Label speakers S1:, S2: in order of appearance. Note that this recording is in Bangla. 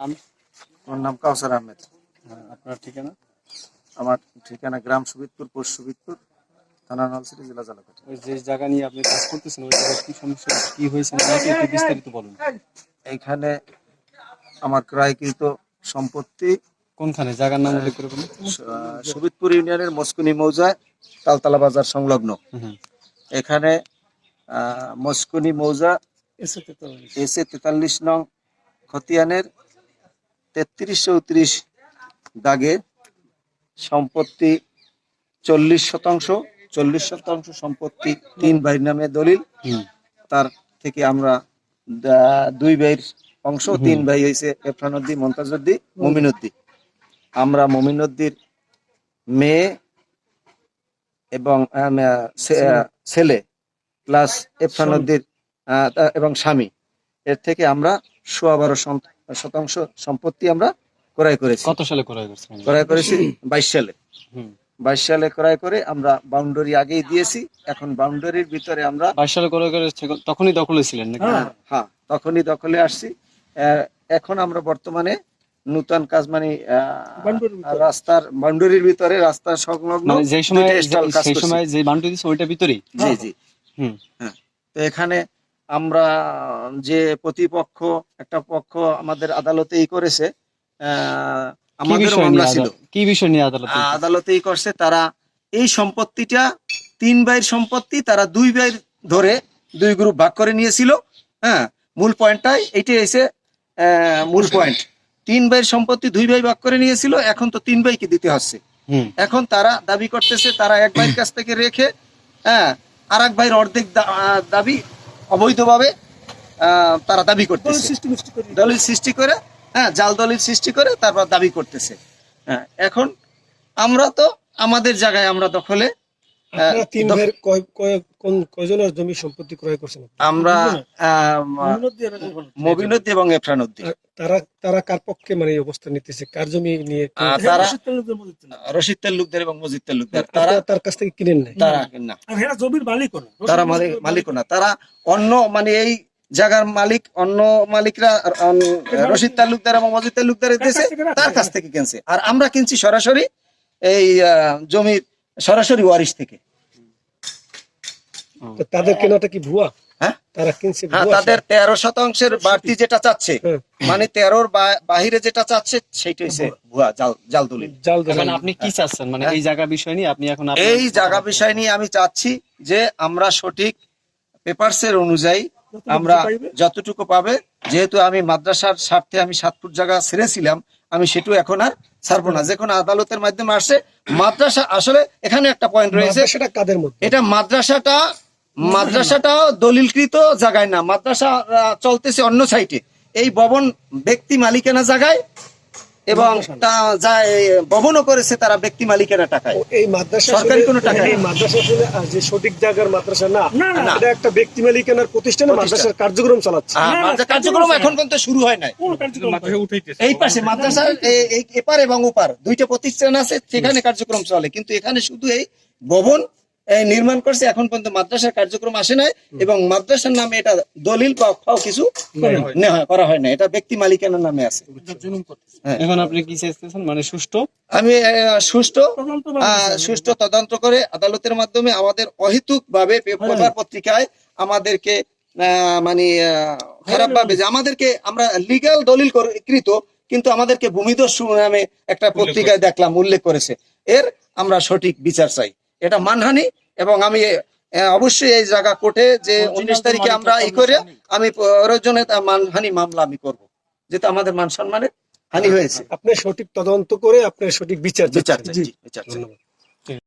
S1: আমার নাম কাউসার আহমেদ।
S2: আপনার ঠিকানা?
S1: আমার ঠিকানা গ্রাম সুবিদপুর, পোস্ট সুবিদপুর, থানা নলছিটি, জেলা ঝালকাঠি।
S2: ওই যে জায়গা নিয়ে আপনি কাজ করতেছেন ওই জায়গায় কি সমস্যা, কি হয়েছে না হয়েছে একটু বিস্তারিত বলুন।
S1: এইখানে আমার ক্রয়কৃত সম্পত্তি
S2: কোনখানে জায়গার নাম উল্লেখ করে বলুন।
S1: সুবিদপুর ইউনিয়নের মস্কুনি মৌজায় তালতলা বাজার সংলগ্ন। এখানে মস্কুনি মৌজা এসে 43 নং খতিয়ানের 33-34 দাগে সম্পত্তি 40% সম্পত্তি 3 ভাইয়ের নামে দলিল। তার থেকে আমরা 2 ভাইয়ের অংশ, 3 ভাই হয়েছে এফরানউদ্দিন, মমতাজউদ্দিন, মমিনউদ্দিন। আমরা মমিনউদ্দির মেয়ে এবং ছেলে প্লাস এফরানউদ্দিন এবং স্বামী, এর থেকে আমরা 12.25% সম্পত্তি আমরা ক্রয় করেছি।
S2: কত সালে ক্রয় করছেন?
S1: ক্রয় করেছি 22 সালে। 22 সালে ক্রয় করে আমরা বাউন্ডারি আগেই দিয়েছি। এখন বাউন্ডারির ভিতরে আমরা
S2: 22 সালে ক্রয় করে তখনই দখলে ছিলেন নাকি?
S1: হ্যাঁ, তখনই দখলে আসছি। এখন আমরা বর্তমানে নতুন কাজ মানে রাস্তার বাউন্ডারির ভিতরে, রাস্তার সংলগ্ন,
S2: মানে সেই সময় যে বাউন্ডারি দিয়েছে ওইটার ভিতরেই।
S1: জি। হ্যাঁ, তো এখানে আমরা যে প্রতিপক্ষ, একটা পক্ষ আমাদের আদালতেই করেছে, আমাদের মামলা ছিল।
S2: কি বিষয় নিয়ে
S1: আদালতেই করছে? তারা এই সম্পত্তিটা 3 ভাইয়ের সম্পত্তি, তারা 2 ভাইয়ের ধরে 2 গ্রুপ ভাগ করে নিয়েছিল। হ্যাঁ, মূল পয়েন্টটাই এইটাই এসে মূল পয়েন্ট। 3 ভাইয়ের সম্পত্তি 2 ভাই ভাগ করে নিয়েছিল, এখন তো 3 ভাইকে দিতে হচ্ছে। এখন তারা দাবি করতেছে তারা এক ভাইয়ের কাছ থেকে রেখে আর এক ভাইয়ের অর্ধেক দাবি অবৈধভাবে তারা দাবি করতেছে, দলিল সৃষ্টি করে, জাল দলিল সৃষ্টি করে তারপর দাবি করতেছে। এখন আমরা তো আমাদের জায়গায় আমরা দখলে।
S3: কয়জনের জমি সম্পত্তি ক্রয় করছেন? আমরা
S1: মবিনউদ্দিন এবং এফরানউদ্দিন।
S3: তারা কার পক্ষে মানে অবস্থান নিতেছে, কার জমি নিয়ে?
S1: তারা রশিদ তালুকদার এবং মজিদ তালুকদার। তারা
S3: তার কাছ থেকে কিনেন না?
S1: তারা না,
S3: জমির মালিকও না,
S1: তারা মালিকও না। তারা অন্য মানে এই জায়গার মালিক, অন্য মালিকরা রশিদ তালুকদার এবং মজিদ তালুকদারের দেশে তার কাছ থেকে কিনছে। আর আমরা কিনছি সরাসরি এই জমির সরাসরি ওয়ারিশ থেকে।
S3: তাদের কেনাটা কি ভুয়া?
S1: তারা কিনছে, তাদের 13% বাড়তি যেটা চাচ্ছে, মানে 13-র বাহিরে যেটা চাচ্ছে সেইটা হচ্ছে ভুয়া, জাল দলিল।
S2: আপনি কি চাচ্ছেন মানে এই জায়গা বিষয় নিয়ে? আপনি এখন
S1: এই জায়গা বিষয় নিয়ে আমি চাচ্ছি যে আমরা সঠিক পেপারসের অনুযায়ী আমরা যতটুকু পাবে, যেহেতু আমি মাদ্রাসার স্বার্থে আমি 7 ফুট জায়গা ছেড়েছিলাম, আমি সেটু এখন আর ছাড়বো না। যখন আদালতের মাধ্যমে আসছে মাদ্রাসা, আসলে এখানে একটা পয়েন্ট রয়েছে,
S3: সেটা কাদের মধ্যে?
S1: এটা মাদ্রাসাটা দলিলকৃত জায়গায় না, মাদ্রাসা চলতেছে অন্য সাইটে। এই ভবন ব্যক্তি মালিকানা জায়গায়, এবং ভবনও করেছে তারা ব্যক্তি মালিকানা টাকায়।
S3: এই মাদ্রাসা
S1: সরকারি কোনো টাকা,
S3: এই মাদ্রাসা যে সঠিক জায়গার মাদ্রাসা না, এটা একটা ব্যক্তি মালিকানার প্রতিষ্ঠানে মাদ্রাসার কার্যক্রম চালাচ্ছে।
S1: কার্যক্রম এখন পর্যন্ত শুরু হয় নাই। এই পাশে মাদ্রাসা এপার এবং ওপার 2টা প্রতিষ্ঠান আছে, সেখানে কার্যক্রম চলে, কিন্তু এখানে শুধু এই ভবন নির্মাণ করছে। এখন পর্যন্ত মাদ্রাসার কার্যক্রম আসে নাই, এবং মাদ্রাসার নামে এটা দলিল বা কিছু করা হয় না, এটা ব্যক্তি মালিকানার নামে আছে।
S2: এখন আপনি কি চাইতেছেন মানে সুষ্ঠু?
S1: আমি সুষ্ঠু তদন্ত করে আদালতের মাধ্যমে আমাদের অহেতুক ভাবে পেপার পত্রিকায় আমাদেরকে মানে খারাপ ভাবে, যে আমাদেরকে আমরা লিগ্যাল দলিল কৃত, কিন্তু আমাদেরকে ভূমিদস্যু নামে একটা পত্রিকায় দেখলাম উল্লেখ করেছে। এর আমরা সঠিক বিচার চাই, এটা মানহানি। এবং আমি অবশ্যই এই জায়গা কোর্টে যে 19 তারিখে আমরা করে আমি প্রয়োজনে মানহানি মামলা আমি করবো, যেটা আমাদের মান সম্মানের হানি হয়েছে।
S3: আপনি সঠিক তদন্ত করে আপনার সঠিক বিচার
S1: চাই।